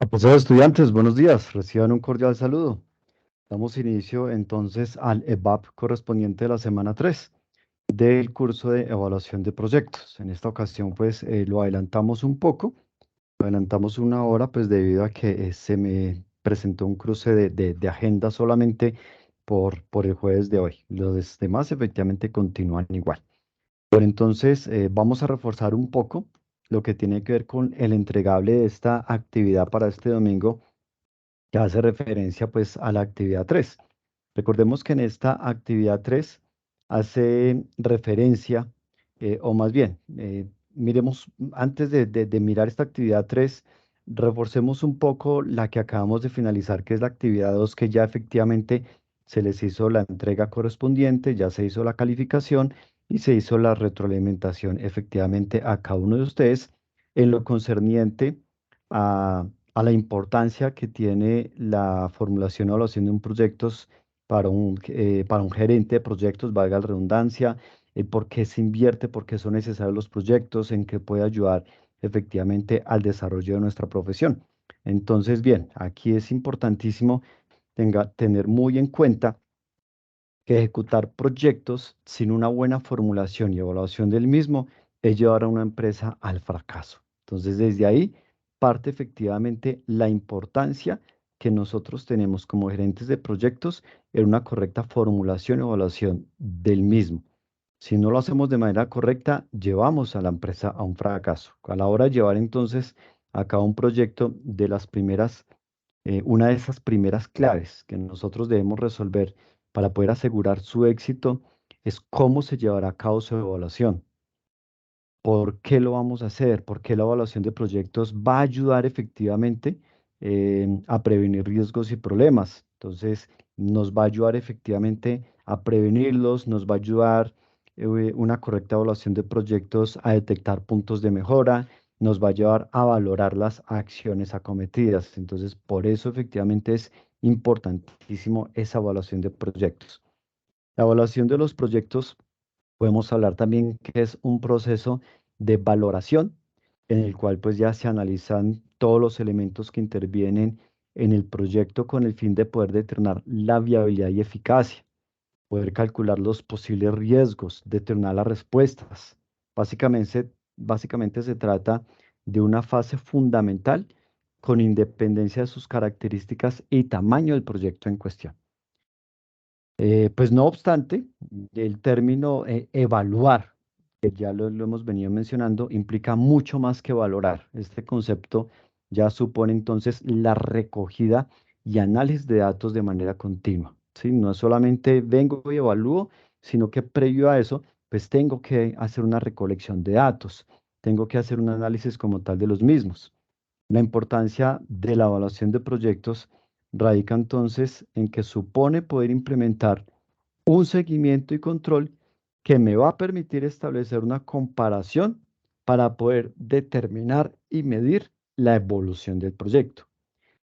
Profesor, estudiantes, buenos días. Reciban un cordial saludo. Damos inicio entonces al EVAP correspondiente de la semana 3 del curso de evaluación de proyectos. En esta ocasión, pues, lo adelantamos un poco, lo adelantamos una hora, pues, debido a que se me presentó un cruce de agenda solamente por el jueves de hoy. Los demás efectivamente continúan igual. Pero entonces, vamos a reforzar un poco lo que tiene que ver con el entregable de esta actividad para este domingo que hace referencia pues a la actividad 3. Recordemos que en esta actividad 3 hace referencia, o más bien, miremos, antes de mirar esta actividad 3, reforcemos un poco la que acabamos de finalizar, que es la actividad 2, que ya efectivamente se les hizo la entrega correspondiente, ya se hizo la calificación y se hizo la retroalimentación efectivamente a cada uno de ustedes en lo concerniente a la importancia que tiene la formulación o evaluación de un proyectos para un gerente de proyectos, valga la redundancia, por qué se invierte, por qué son necesarios los proyectos, en qué puede ayudar efectivamente al desarrollo de nuestra profesión. Entonces, bien, aquí es importantísimo tener muy en cuenta que ejecutar proyectos sin una buena formulación y evaluación del mismo es llevar a una empresa al fracaso. Entonces, desde ahí parte efectivamente la importancia que nosotros tenemos como gerentes de proyectos en una correcta formulación y evaluación del mismo. Si no lo hacemos de manera correcta, llevamos a la empresa a un fracaso. A la hora de llevar entonces a cabo un proyecto de las primeras una de esas primeras claves que nosotros debemos resolver para poder asegurar su éxito es cómo se llevará a cabo su evaluación. ¿Por qué lo vamos a hacer? ¿Por qué la evaluación de proyectos va a ayudar efectivamente a prevenir riesgos y problemas? Entonces, nos va a ayudar efectivamente a prevenirlos, nos va a ayudar una correcta evaluación de proyectos a detectar puntos de mejora, nos va a llevar a valorar las acciones acometidas. Entonces, por eso efectivamente es importantísimo esa evaluación de proyectos. La evaluación de los proyectos. Podemos hablar también que es un proceso de valoración en el cual pues ya se analizan todos los elementos que intervienen en el proyecto con el fin de poder determinar la viabilidad y eficacia, poder calcular los posibles riesgos, determinar las respuestas. Básicamente se trata de una fase fundamental con independencia de sus características y tamaño del proyecto en cuestión. Pues no obstante, el término evaluar, que ya lo hemos venido mencionando, implica mucho más que valorar. Este concepto ya supone entonces la recogida y análisis de datos de manera continua. ¿Sí? No es solamente vengo y evalúo, sino que previo a eso, pues tengo que hacer una recolección de datos, tengo que hacer un análisis como tal de los mismos. La importancia de la evaluación de proyectos radica entonces en que supone poder implementar un seguimiento y control que me va a permitir establecer una comparación para poder determinar y medir la evolución del proyecto,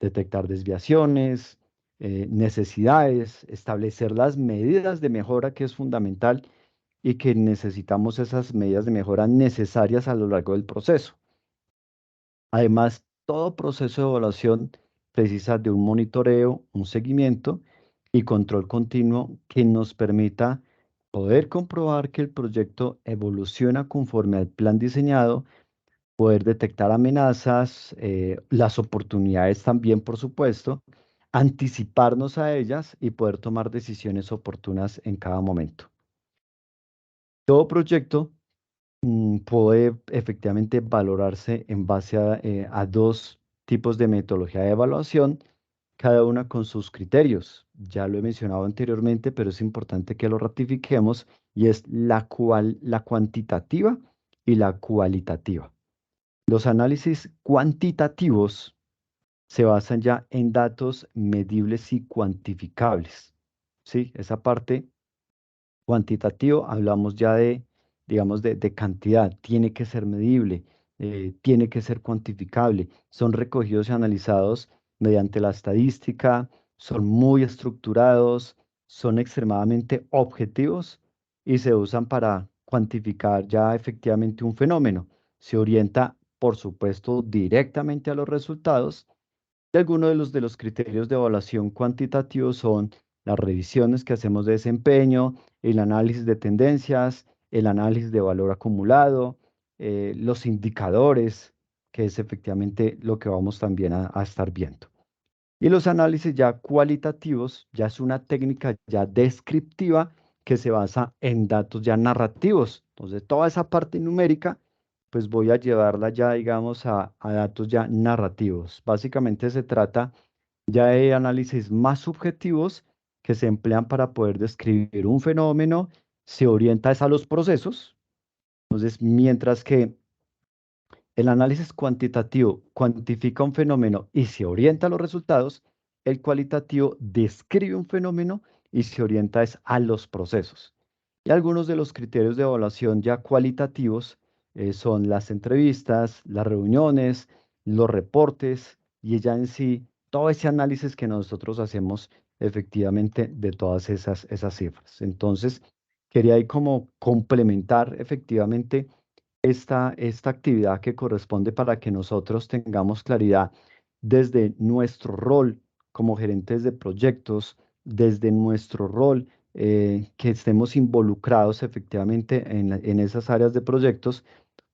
detectar desviaciones, necesidades, establecer las medidas de mejora que es fundamental y que necesitamos esas medidas de mejora necesarias a lo largo del proceso. Además, todo proceso de evaluación precisa de un monitoreo, un seguimiento y control continuo que nos permita poder comprobar que el proyecto evoluciona conforme al plan diseñado, poder detectar amenazas, las oportunidades también, por supuesto, anticiparnos a ellas y poder tomar decisiones oportunas en cada momento. Todo proyecto puede efectivamente valorarse en base a dos tipos de metodología de evaluación, cada una con sus criterios. Ya lo he mencionado anteriormente, pero es importante que lo ratifiquemos y es la cuantitativa y la cualitativa. Los análisis cuantitativos se basan ya en datos medibles y cuantificables. ¿Sí? Esa parte cuantitativo, hablamos ya de, digamos, de cantidad, tiene que ser medible, tiene que ser cuantificable, son recogidos y analizados mediante la estadística, son muy estructurados, son extremadamente objetivos y se usan para cuantificar ya efectivamente un fenómeno. Se orienta, por supuesto, directamente a los resultados Y algunos de los criterios de evaluación cuantitativos son las revisiones que hacemos de desempeño, el análisis de tendencias, el análisis de valor acumulado, los indicadores, que es efectivamente lo que vamos también a estar viendo. Y los análisis ya cualitativos ya es una técnica ya descriptiva que se basa en datos ya narrativos. Entonces, toda esa parte numérica, pues voy a llevarla ya, digamos, a datos ya narrativos. Básicamente se trata ya de análisis más subjetivos que se emplean para poder describir un fenómeno, se orienta es a los procesos. Entonces, mientras que el análisis cuantitativo cuantifica un fenómeno y se orienta a los resultados, el cualitativo describe un fenómeno y se orienta es a los procesos. Y algunos de los criterios de evaluación ya cualitativos son las entrevistas, las reuniones, los reportes y ya en sí todo ese análisis que nosotros hacemos efectivamente de todas esas cifras. Entonces, quería ahí como complementar efectivamente esta actividad que corresponde para que nosotros tengamos claridad desde nuestro rol como gerentes de proyectos, desde nuestro rol que estemos involucrados efectivamente en esas áreas de proyectos,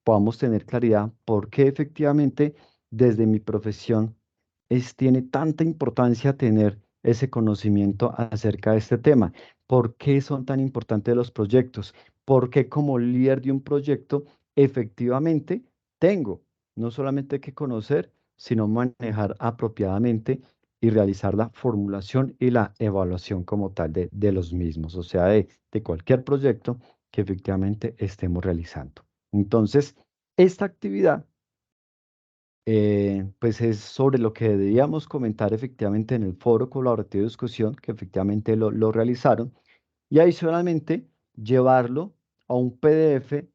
podamos tener claridad por qué efectivamente desde mi profesión tiene tanta importancia tener ese conocimiento acerca de este tema. ¿Por qué son tan importantes los proyectos? ¿Por qué como líder de un proyecto efectivamente tengo no solamente que conocer, sino manejar apropiadamente y realizar la formulación y la evaluación como tal de los mismos, o sea, de cualquier proyecto que efectivamente estemos realizando? Entonces, esta actividad, pues es sobre lo que debíamos comentar efectivamente en el foro colaborativo de discusión, que efectivamente lo realizaron, y adicionalmente llevarlo a un PDF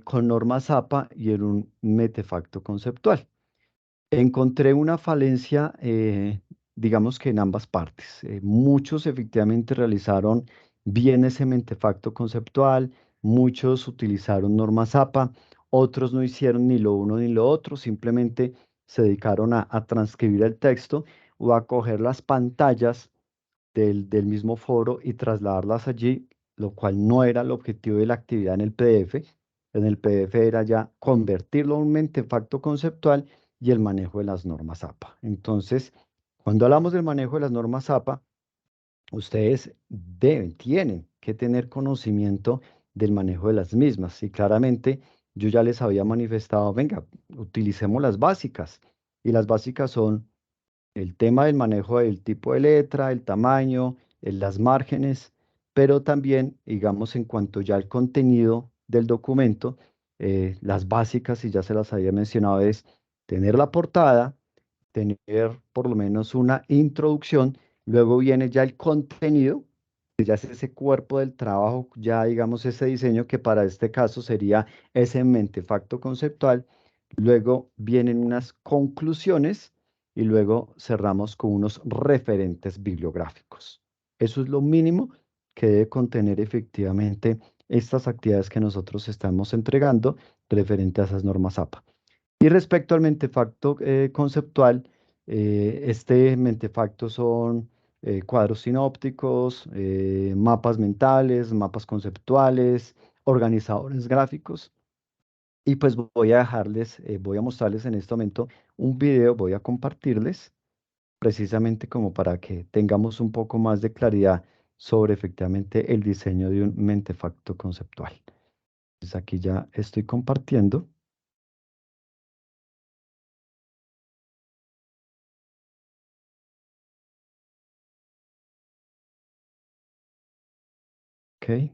con normas APA y en un metefacto conceptual. Encontré una falencia, digamos que en ambas partes. Muchos efectivamente realizaron bien ese mentefacto conceptual, muchos utilizaron normas APA, otros no hicieron ni lo uno ni lo otro, simplemente se dedicaron a transcribir el texto o a coger las pantallas del mismo foro y trasladarlas allí, lo cual no era el objetivo de la actividad en el PDF. En el PDF era ya convertirlo a un mentefacto conceptual y el manejo de las normas APA. Entonces, cuando hablamos del manejo de las normas APA, ustedes tienen que tener conocimiento del manejo de las mismas. Y claramente yo ya les había manifestado, venga, utilicemos las básicas. Y las básicas son el tema del manejo del tipo de letra, el tamaño, las márgenes, pero también, digamos, en cuanto ya al contenido del documento, las básicas, y ya se las había mencionado, es tener la portada, tener por lo menos una introducción, luego viene ya el contenido, que ya es ese cuerpo del trabajo, ya digamos ese diseño que para este caso sería ese mentefacto conceptual, luego vienen unas conclusiones y luego cerramos con unos referentes bibliográficos. Eso es lo mínimo que debe contener efectivamente estas actividades que nosotros estamos entregando referente a esas normas APA. Y respecto al mentefacto conceptual, este mentefacto son cuadros sinópticos, mapas mentales, mapas conceptuales, organizadores gráficos. Y pues voy a dejarles, voy a mostrarles en este momento un video, voy a compartirles precisamente como para que tengamos un poco más de claridad sobre efectivamente el diseño de un mentefacto conceptual. Entonces aquí ya estoy compartiendo. Ok.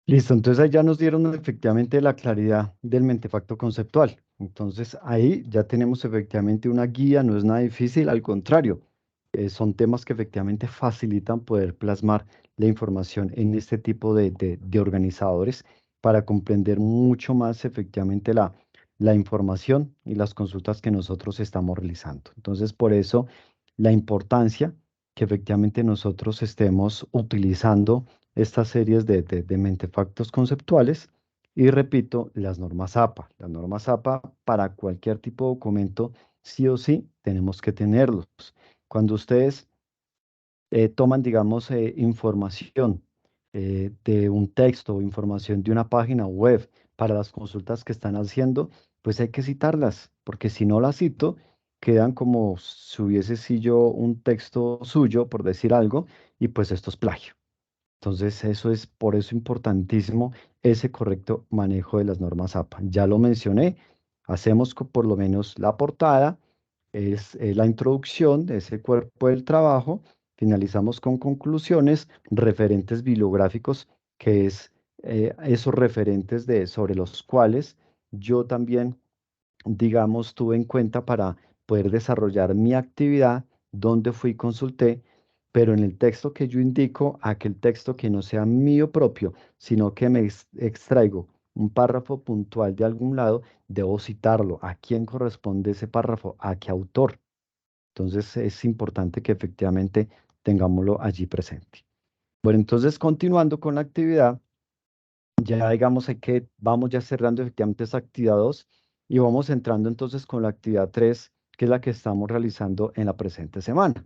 Listo, entonces ahí ya nos dieron efectivamente la claridad del mentefacto conceptual. Entonces ahí ya tenemos efectivamente una guía, no es nada difícil, al contrario, son temas que efectivamente facilitan poder plasmar la información en este tipo de organizadores para comprender mucho más efectivamente la información y las consultas que nosotros estamos realizando. Entonces, por eso la importancia que efectivamente nosotros estemos utilizando estas series de mentefactos conceptuales y repito, las normas APA. Las normas APA para cualquier tipo de documento, sí o sí, tenemos que tenerlos. Cuando ustedes toman, digamos, información de un texto o información de una página web para las consultas que están haciendo, pues hay que citarlas, porque si no las cito, quedan como si hubiese sido un texto suyo, por decir algo, y pues esto es plagio. Entonces, eso es por eso importantísimo ese correcto manejo de las normas APA. Ya lo mencioné, hacemos por lo menos la portada, es la introducción de ese cuerpo del trabajo, finalizamos con conclusiones, referentes bibliográficos, que es esos referentes sobre los cuales yo también digamos, tuve en cuenta para poder desarrollar mi actividad, donde fui y consulté, pero en el texto que yo indico, aquel texto que no sea mío propio, sino que me extraigo un párrafo puntual de algún lado, debo citarlo. ¿A quién corresponde ese párrafo? ¿A qué autor? Entonces es importante que efectivamente tengámoslo allí presente. Bueno, entonces continuando con la actividad. Ya digamos que vamos ya cerrando efectivamente esa actividad 2 y vamos entrando entonces con la actividad 3 que es la que estamos realizando en la presente semana,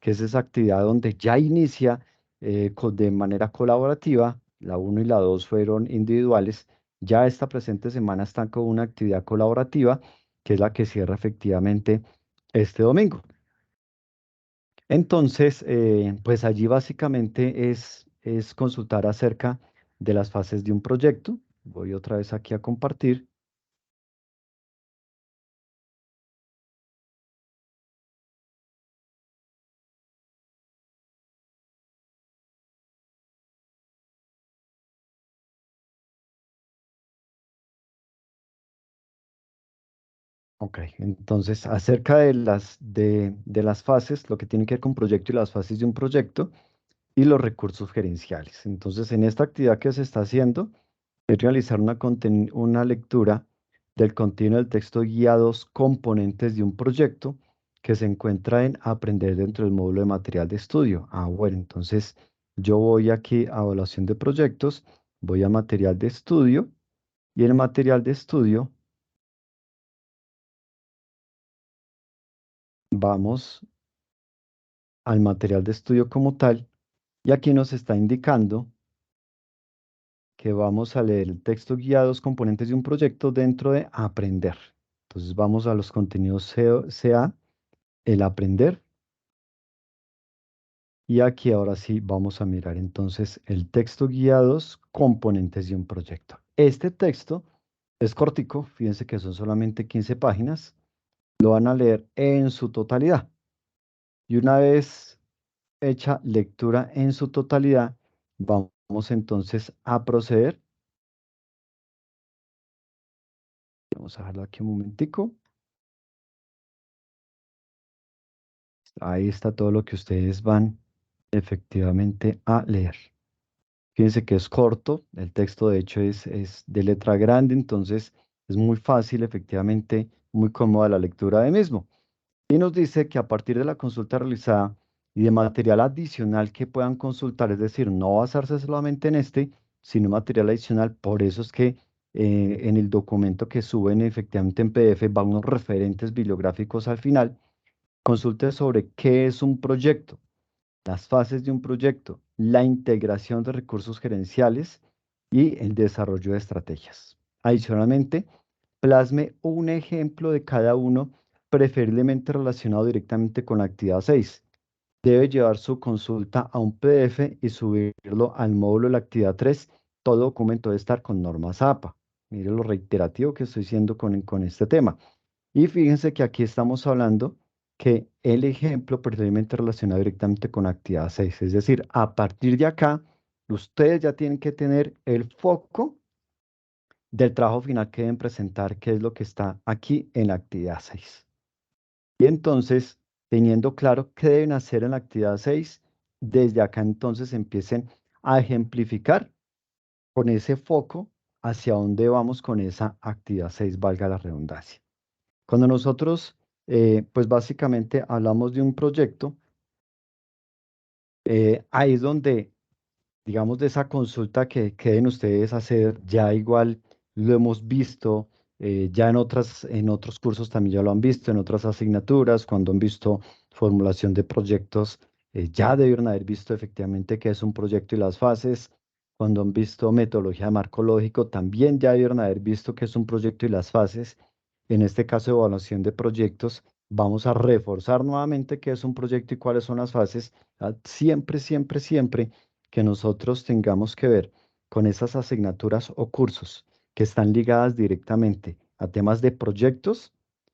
que es esa actividad donde ya inicia de manera colaborativa, la uno y la 2 fueron individuales, ya esta presente semana están con una actividad colaborativa, que es la que cierra efectivamente este domingo. Entonces, pues allí básicamente es consultar acerca de las fases de un proyecto. Voy otra vez aquí a compartir. Ok, entonces acerca de las fases, lo que tiene que ver con proyecto y las fases de un proyecto y los recursos gerenciales. Entonces, en esta actividad que se está haciendo, es realizar una lectura del contenido del texto guía 2 componentes de un proyecto que se encuentra en aprender dentro del módulo de material de estudio. Ah, bueno, entonces yo voy aquí a evaluación de proyectos, voy a material de estudio y en el material de estudio vamos al material de estudio como tal y aquí nos está indicando que vamos a leer el texto guía 2 componentes de un proyecto dentro de aprender. Entonces vamos a los contenidos CA, el aprender. Y aquí ahora sí vamos a mirar entonces el texto guiados, componentes de un proyecto. Este texto es cortico, fíjense que son solamente 15 páginas, lo van a leer en su totalidad. Y una vez hecha lectura en su totalidad, vamos entonces a proceder. Vamos a dejarlo aquí un momentico. Ahí está todo lo que ustedes van efectivamente a leer. Fíjense que es corto, el texto de hecho es de letra grande, entonces es muy fácil, efectivamente, muy cómoda la lectura de mismo. Y nos dice que a partir de la consulta realizada y de material adicional que puedan consultar, es decir, no basarse solamente en este, sino material adicional, por eso es que en el documento que suben efectivamente en PDF van unos referentes bibliográficos al final, consulte sobre qué es un proyecto, las fases de un proyecto, la integración de recursos gerenciales y el desarrollo de estrategias. Adicionalmente, plasme un ejemplo de cada uno, preferiblemente relacionado directamente con la actividad 6. Debe llevar su consulta a un PDF y subirlo al módulo de la actividad 3. Todo documento debe estar con normas APA. Mire lo reiterativo que estoy siendo con este tema. Y fíjense que aquí estamos hablando que el ejemplo precisamente relacionado directamente con actividad 6, es decir, a partir de acá ustedes ya tienen que tener el foco del trabajo final que deben presentar, que es lo que está aquí en la actividad 6. Y entonces, teniendo claro qué deben hacer en la actividad 6, desde acá entonces empiecen a ejemplificar con ese foco hacia dónde vamos con esa actividad 6, valga la redundancia. Cuando nosotros, pues básicamente hablamos de un proyecto, ahí es donde, digamos, de esa consulta que deben ustedes hacer, ya igual lo hemos visto, ya en otros cursos también ya lo han visto, en otras asignaturas, cuando han visto formulación de proyectos, ya debieron haber visto efectivamente qué es un proyecto y las fases. Cuando han visto metodología de marco lógico, también ya debieron haber visto qué es un proyecto y las fases. En este caso de evaluación de proyectos, vamos a reforzar nuevamente qué es un proyecto y cuáles son las fases. Siempre, siempre, siempre que nosotros tengamos que ver con esas asignaturas o cursos que están ligadas directamente a temas de proyectos,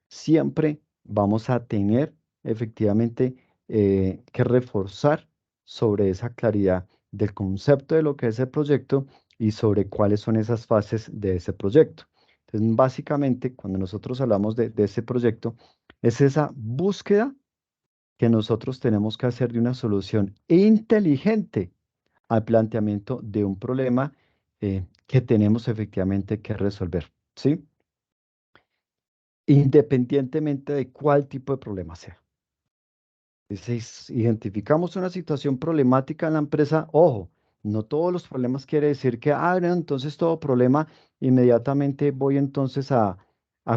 siempre vamos a tener efectivamente que reforzar sobre esa claridad del concepto de lo que es el proyecto y sobre cuáles son esas fases de ese proyecto. Entonces, básicamente, cuando nosotros hablamos de ese proyecto, es esa búsqueda que nosotros tenemos que hacer de una solución inteligente al planteamiento de un problema que tenemos efectivamente que resolver, ¿sí? Independientemente de cuál tipo de problema sea. Entonces, identificamos una situación problemática en la empresa, ojo, no todos los problemas quiere decir que, no, entonces todo problema inmediatamente voy entonces a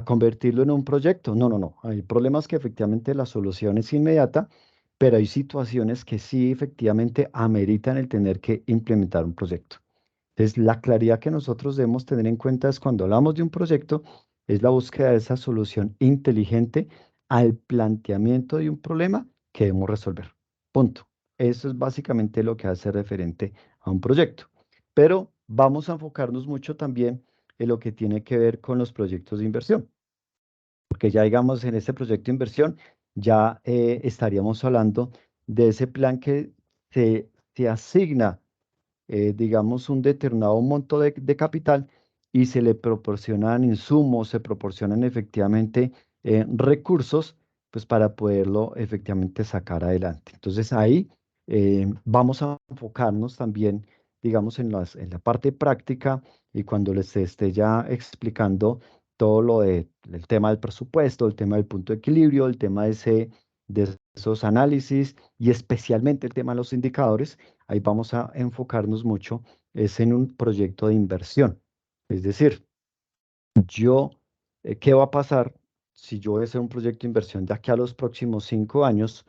convertirlo en un proyecto. No, no, no. Hay problemas que efectivamente la solución es inmediata, pero hay situaciones que sí efectivamente ameritan el tener que implementar un proyecto. Entonces, la claridad que nosotros debemos tener en cuenta es cuando hablamos de un proyecto, es la búsqueda de esa solución inteligente al planteamiento de un problema que debemos resolver. Punto. Eso es básicamente lo que hace referente a un proyecto. Pero vamos a enfocarnos mucho también en lo que tiene que ver con los proyectos de inversión, porque ya digamos en este proyecto de inversión ya estaríamos hablando de ese plan que se asigna digamos, un determinado monto de capital y se le proporcionan insumos, se proporcionan efectivamente recursos, pues para poderlo efectivamente sacar adelante. Entonces ahí vamos a enfocarnos también, digamos, en la parte práctica y cuando les esté ya explicando todo lo del tema del presupuesto, el tema del punto de equilibrio, el tema de esos análisis y especialmente el tema de los indicadores, ahí vamos a enfocarnos mucho, es en un proyecto de inversión. Es decir, yo, ¿qué va a pasar si yo voy a hacer un proyecto de inversión de aquí a los próximos 5 años?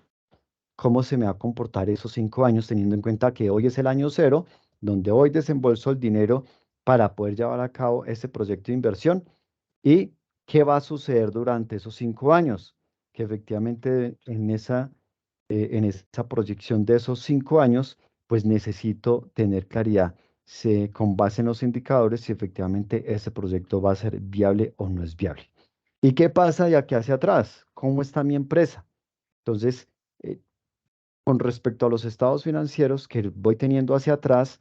¿Cómo se me va a comportar esos 5 años teniendo en cuenta que hoy es el año cero, donde hoy desembolso el dinero para poder llevar a cabo ese proyecto de inversión? ¿Y qué va a suceder durante esos 5 años? Que efectivamente en esa proyección de esos 5 años, pues necesito tener claridad con base en los indicadores si efectivamente ese proyecto va a ser viable o no es viable. ¿Y qué pasa de aquí hacia atrás? ¿Cómo está mi empresa? Entonces, eh, con respecto a los estados financieros que voy teniendo hacia atrás,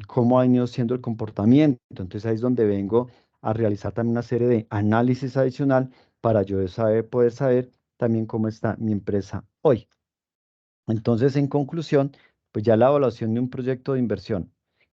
cómo ha venido siendo el comportamiento. Entonces ahí es donde vengo a realizar también una serie de análisis adicional para yo poder saber también cómo está mi empresa hoy. Entonces, en conclusión, pues ya la evaluación de un proyecto de inversión,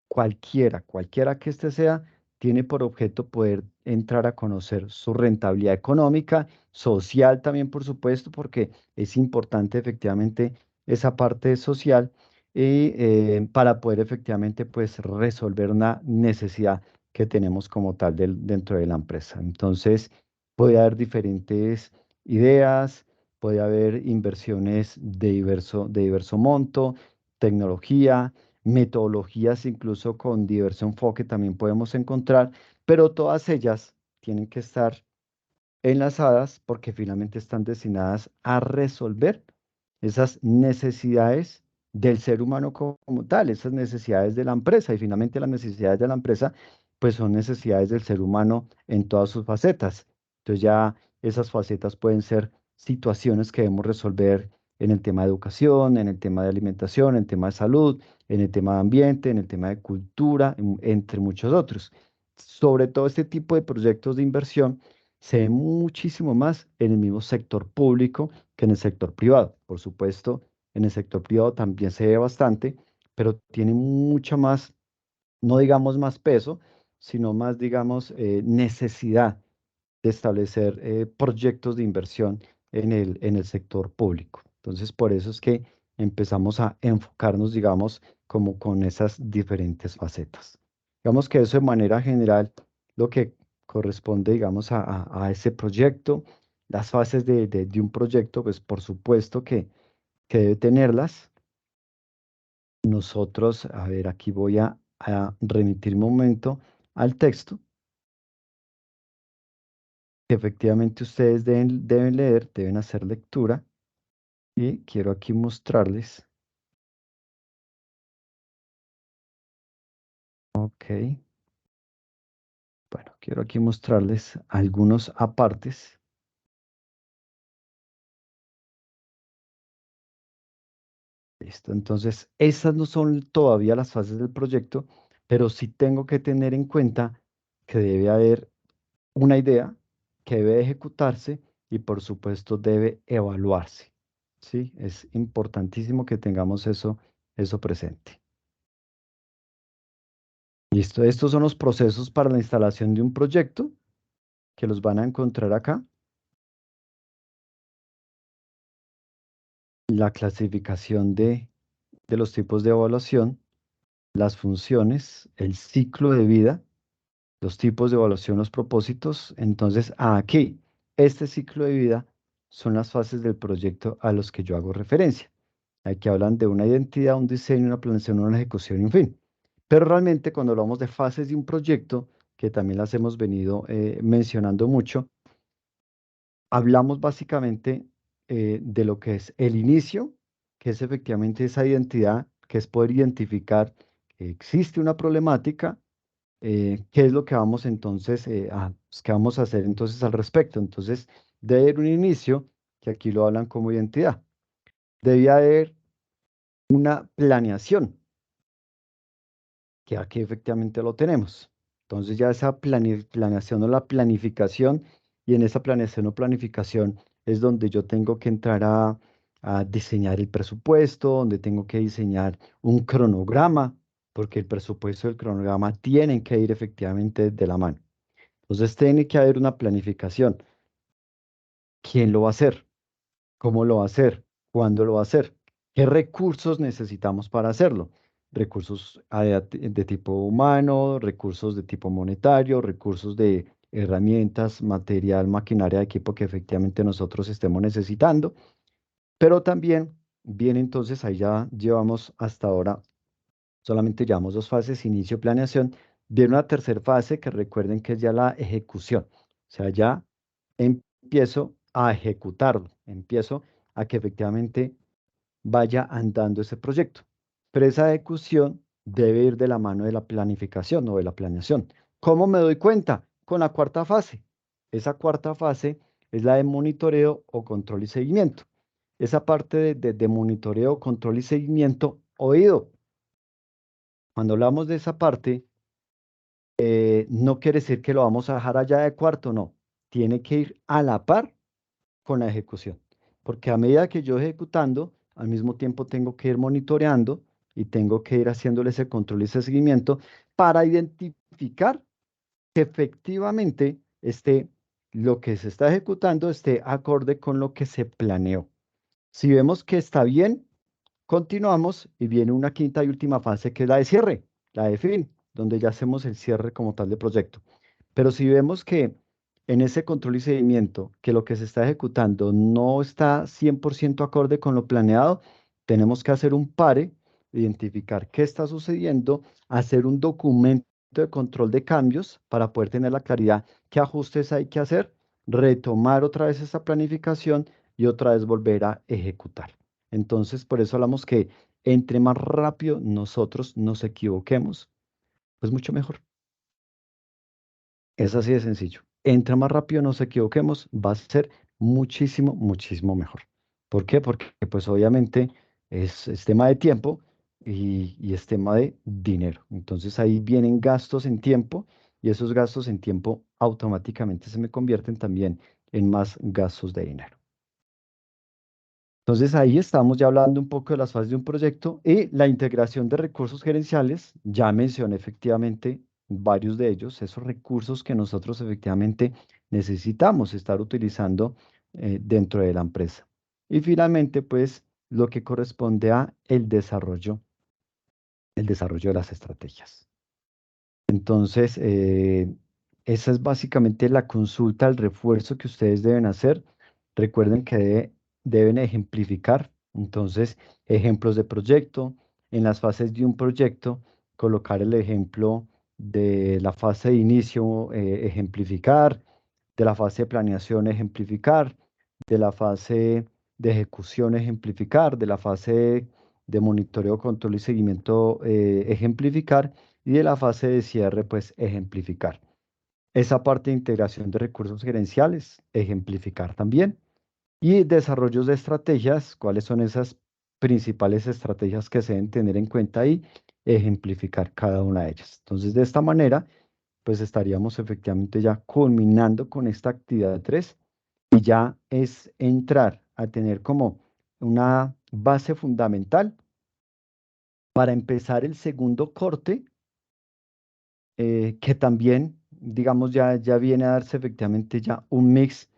cualquiera que este sea, tiene por objeto poder entrar a conocer su rentabilidad económica, social también, por supuesto, porque es importante efectivamente esa parte social y para poder efectivamente pues resolver una necesidad que tenemos como tal dentro de la empresa. Entonces, puede haber diferentes ideas, puede haber inversiones de diverso monto, tecnología, metodologías incluso con diverso enfoque también podemos encontrar, pero todas ellas tienen que estar enlazadas porque finalmente están destinadas a resolver esas necesidades del ser humano como tal, esas necesidades de la empresa y finalmente las necesidades de la empresa pues son necesidades del ser humano en todas sus facetas. Entonces ya esas facetas pueden ser situaciones que debemos resolver en el tema de educación, en el tema de alimentación, en el tema de salud, en el tema de ambiente, en el tema de cultura, entre muchos otros. Sobre todo este tipo de proyectos de inversión se ve muchísimo más en el mismo sector público que en el sector privado. Por supuesto, en el sector privado también se ve bastante, pero tiene mucha más, no digamos más peso, sino más, digamos, necesidad de establecer proyectos de inversión en el sector público. Entonces, por eso es que empezamos a enfocarnos, digamos, como con esas diferentes facetas. Digamos que eso de manera general, lo que corresponde, digamos, a ese proyecto, las fases de un proyecto, pues por supuesto que debe tenerlas. Nosotros, a ver, aquí voy a remitir un momento al texto que efectivamente ustedes deben leer, deben hacer lectura y quiero aquí mostrarles, ok, bueno, quiero aquí mostrarles algunos apartes. Listo, entonces esas no son todavía las fases del proyecto, pero sí tengo que tener en cuenta que debe haber una idea que debe ejecutarse y por supuesto debe evaluarse. ¿Sí? Es importantísimo que tengamos eso presente. Listo, estos son los procesos para la instalación de un proyecto que los van a encontrar acá. La clasificación de los tipos de evaluación, las funciones, el ciclo de vida, los tipos de evaluación, los propósitos. Entonces, aquí, este ciclo de vida son las fases del proyecto a los que yo hago referencia. Aquí hablan de una identidad, un diseño, una planeación, una ejecución y un fin. Pero realmente cuando hablamos de fases de un proyecto, que también las hemos venido mencionando mucho, hablamos básicamente de lo que es el inicio, que es efectivamente esa identidad, que es poder identificar que existe una problemática, qué es lo que vamos entonces pues, qué vamos a hacer entonces al respecto. Entonces, debe haber un inicio, que aquí lo hablan como identidad. Debía haber una planeación, que aquí efectivamente lo tenemos. Entonces ya esa planeación o la planificación, y en esa planeación o planificación es donde yo tengo que entrar a diseñar el presupuesto, donde tengo que diseñar un cronograma, porque el presupuesto y el cronograma tienen que ir efectivamente de la mano. Entonces tiene que haber una planificación. ¿Quién lo va a hacer? ¿Cómo lo va a hacer? ¿Cuándo lo va a hacer? ¿Qué recursos necesitamos para hacerlo? Recursos de tipo humano, recursos de tipo monetario, recursos de herramientas, material, maquinaria, equipo que efectivamente nosotros estemos necesitando. Pero también viene entonces, ahí ya llevamos hasta ahora, solamente llevamos dos fases, inicio, planeación. Viene una tercera fase que recuerden que es ya la ejecución. O sea, ya empiezo a ejecutarlo, empiezo a que efectivamente vaya andando ese proyecto. Pero esa ejecución debe ir de la mano de la planificación o de la planeación. ¿Cómo me doy cuenta? Con la cuarta fase. Esa cuarta fase es la de monitoreo o control y seguimiento. Esa parte de monitoreo, control y seguimiento, oído. Cuando hablamos de esa parte, no quiere decir que lo vamos a dejar allá de cuarto, no. Tiene que ir a la par con la ejecución. Porque a medida que yo ejecutando, al mismo tiempo tengo que ir monitoreando y tengo que ir haciéndole ese control y ese seguimiento para identificar que efectivamente lo que se está ejecutando esté acorde con lo que se planeó. Si vemos que está bien, continuamos y viene una quinta y última fase que es la de cierre, la de fin, donde ya hacemos el cierre como tal de proyecto. Pero si vemos que en ese control y seguimiento, que lo que se está ejecutando no está 100% acorde con lo planeado, tenemos que hacer un pare, identificar qué está sucediendo, hacer un documento de control de cambios para poder tener la claridad qué ajustes hay que hacer, retomar otra vez esa planificación y otra vez volver a ejecutar. Entonces, por eso hablamos que entre más rápido nosotros nos equivoquemos, pues mucho mejor. Es así de sencillo. Entre más rápido nos equivoquemos, va a ser muchísimo, muchísimo mejor. ¿Por qué? Porque pues obviamente es tema de tiempo y es tema de dinero. Entonces ahí vienen gastos en tiempo y esos gastos en tiempo automáticamente se me convierten también en más gastos de dinero. Entonces ahí estamos ya hablando un poco de las fases de un proyecto y la integración de recursos gerenciales. Ya mencioné efectivamente varios de ellos, esos recursos que nosotros efectivamente necesitamos estar utilizando dentro de la empresa. Y finalmente, pues lo que corresponde a el desarrollo de las estrategias. Entonces, esa es básicamente la consulta, el refuerzo que ustedes deben hacer. Recuerden que deben ejemplificar, entonces, ejemplos de proyecto. En las fases de un proyecto, colocar el ejemplo de la fase de inicio, ejemplificar, de la fase de planeación, ejemplificar, de la fase de ejecución, ejemplificar, de la fase de monitoreo, control y seguimiento, ejemplificar y de la fase de cierre, pues ejemplificar. Esa parte de integración de recursos gerenciales, ejemplificar también. Y desarrollos de estrategias, cuáles son esas principales estrategias que se deben tener en cuenta y ejemplificar cada una de ellas. Entonces, de esta manera, pues estaríamos efectivamente ya culminando con esta actividad 3 y ya es entrar a tener como una base fundamental para empezar el segundo corte que también, digamos, ya viene a darse efectivamente ya un mix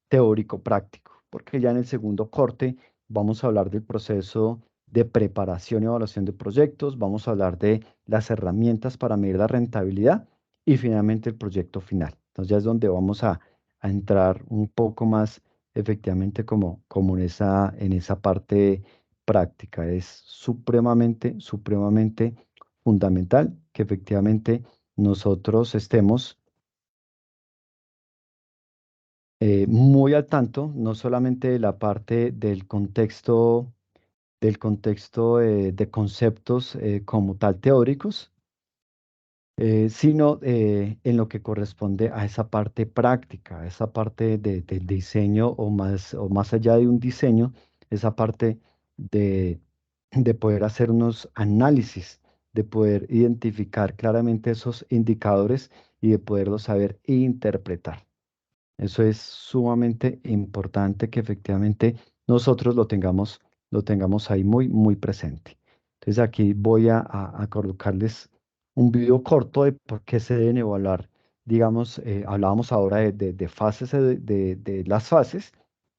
teórico-práctico, porque ya en el segundo corte vamos a hablar del proceso de preparación y evaluación de proyectos, vamos a hablar de las herramientas para medir la rentabilidad y finalmente el proyecto final. Entonces ya es donde vamos a entrar un poco más efectivamente como en esa parte práctica. Es supremamente fundamental que efectivamente nosotros estemos muy al tanto, no solamente de la parte del contexto de conceptos como tal teóricos, sino en lo que corresponde a esa parte práctica, a esa parte del diseño o más allá de un diseño, esa parte de, de poder hacer unos análisis, de poder identificar claramente esos indicadores y de poderlos saber interpretar. Eso es sumamente importante que efectivamente nosotros lo tengamos ahí muy presente. Entonces aquí voy a colocarles un video corto de por qué se deben evaluar. Digamos, hablábamos ahora de fases, de las fases,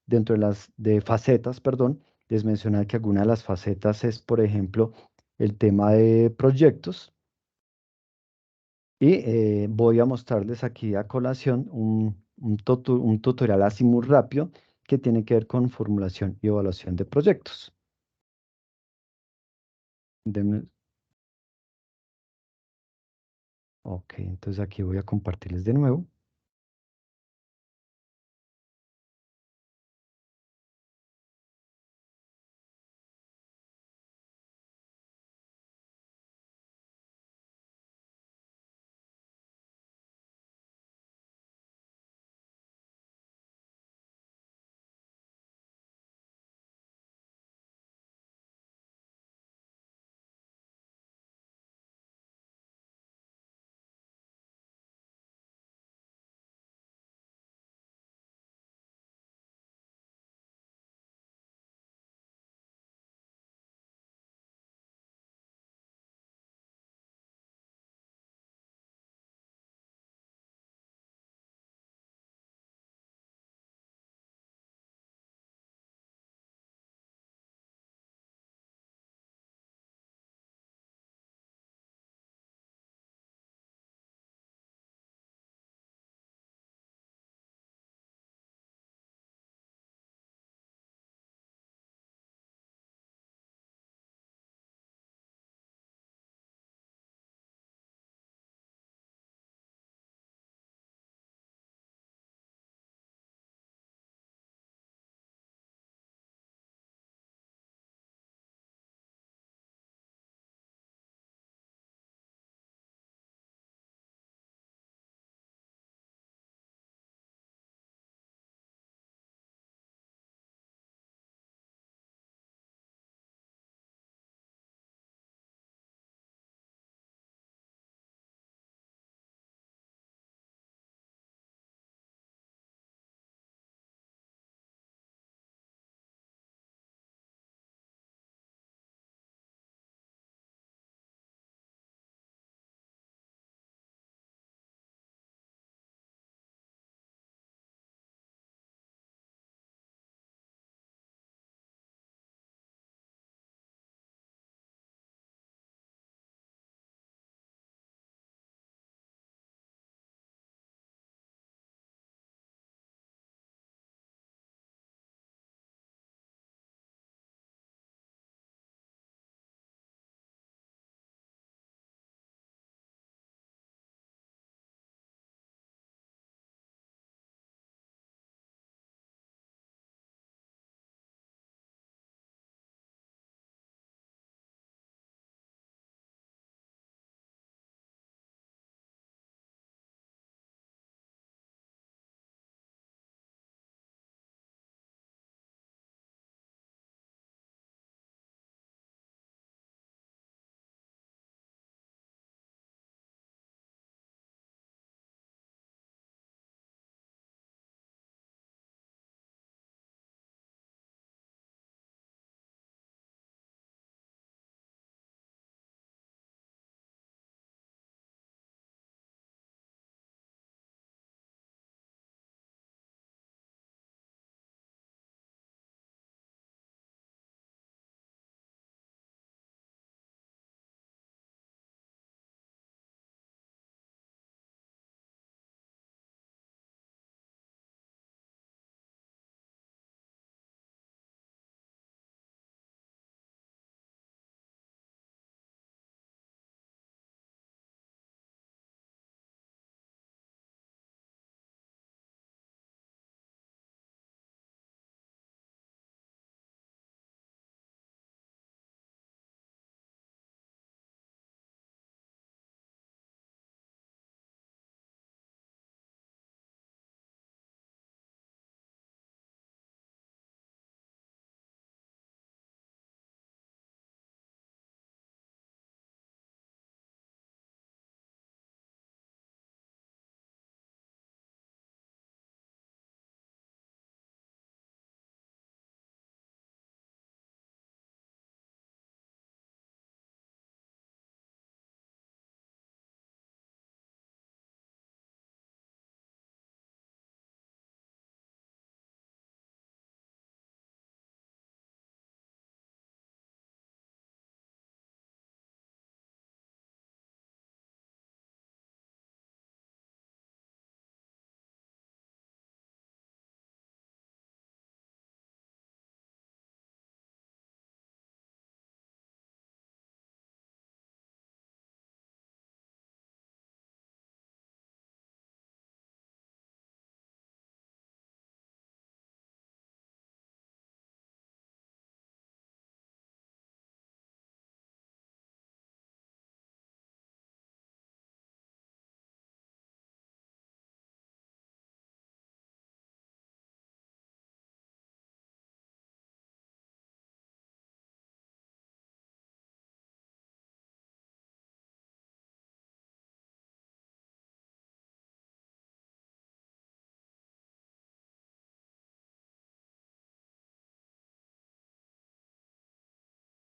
dentro de las de facetas, perdón, les mencioné que alguna de las facetas es, por ejemplo, el tema de proyectos. Y voy a mostrarles aquí a colación un tutorial así muy rápido que tiene que ver con formulación y evaluación de proyectos. Denme- ok, entonces aquí voy a compartirles de nuevo.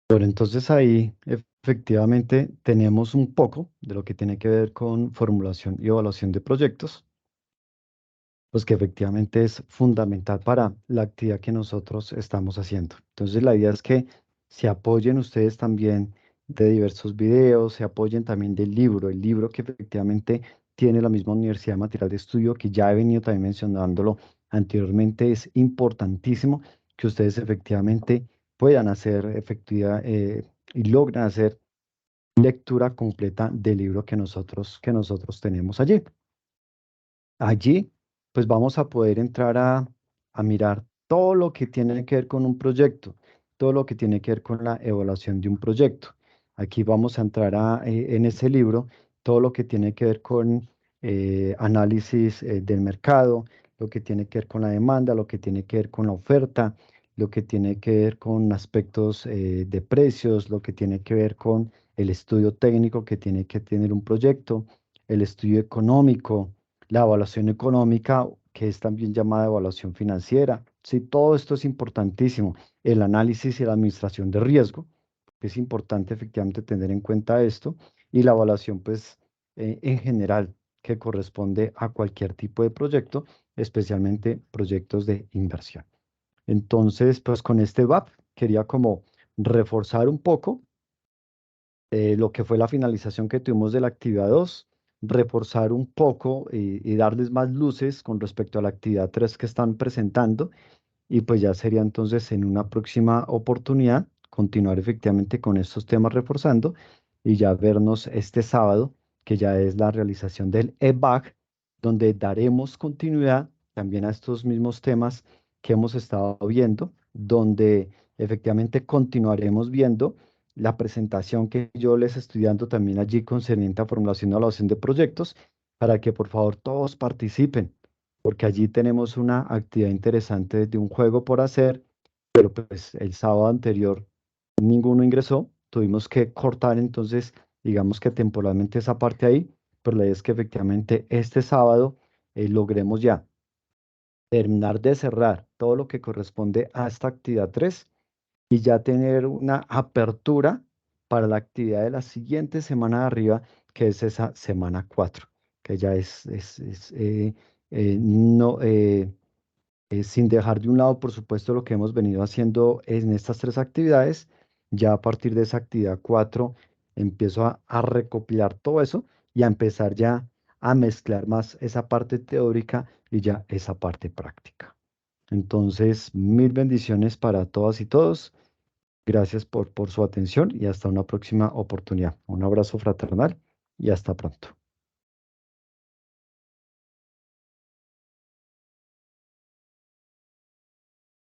Bueno, entonces ahí efectivamente tenemos un poco de lo que tiene que ver con formulación y evaluación de proyectos, pues que efectivamente es fundamental para la actividad que nosotros estamos haciendo. Entonces la idea es que se apoyen ustedes también de diversos videos, se apoyen también del libro, el libro que efectivamente tiene la misma Universidad de Material de Estudio, que ya he venido también mencionándolo anteriormente. Es importantísimo que ustedes efectivamente puedan hacer efectividad y logren hacer lectura completa del libro que nosotros tenemos allí. Allí, pues vamos a poder entrar a mirar todo lo que tiene que ver con un proyecto, todo lo que tiene que ver con la evaluación de un proyecto. Aquí vamos a entrar en ese libro, todo lo que tiene que ver con análisis del mercado, lo que tiene que ver con la demanda, lo que tiene que ver con la oferta, lo que tiene que ver con aspectos de precios, lo que tiene que ver con el estudio técnico que tiene que tener un proyecto, el estudio económico, la evaluación económica, que es también llamada evaluación financiera. Sí, todo esto es importantísimo. El análisis y la administración de riesgo, es importante efectivamente tener en cuenta esto. Y la evaluación, pues, en general, que corresponde a cualquier tipo de proyecto, especialmente proyectos de inversión. Entonces, pues con este VAP quería como reforzar un poco lo que fue la finalización que tuvimos de la actividad 2, reforzar un poco y darles más luces con respecto a la actividad 3 que están presentando, y pues ya sería entonces en una próxima oportunidad continuar efectivamente con estos temas reforzando y ya vernos este sábado, que ya es la realización del EBAC, donde daremos continuidad también a estos mismos temas que hemos estado viendo, donde efectivamente continuaremos viendo la presentación que yo les estoy dando también allí concerniente a formulación y evaluación de proyectos, para que por favor todos participen, porque allí tenemos una actividad interesante de un juego por hacer, pero pues el sábado anterior ninguno ingresó, tuvimos que cortar entonces, digamos que temporalmente esa parte ahí, pero la idea es que efectivamente este sábado logremos ya terminar de cerrar todo lo que corresponde a esta actividad 3 y ya tener una apertura para la actividad de la siguiente semana de arriba, que es esa semana 4, que ya no, sin dejar de un lado, por supuesto, lo que hemos venido haciendo en estas tres actividades. Ya a partir de esa actividad 4 empiezo a recopilar todo eso y a empezar ya a mezclar más esa parte teórica y ya esa parte práctica. Entonces, mil bendiciones para todas y todos. Gracias por su atención y hasta una próxima oportunidad. Un abrazo fraternal y hasta pronto.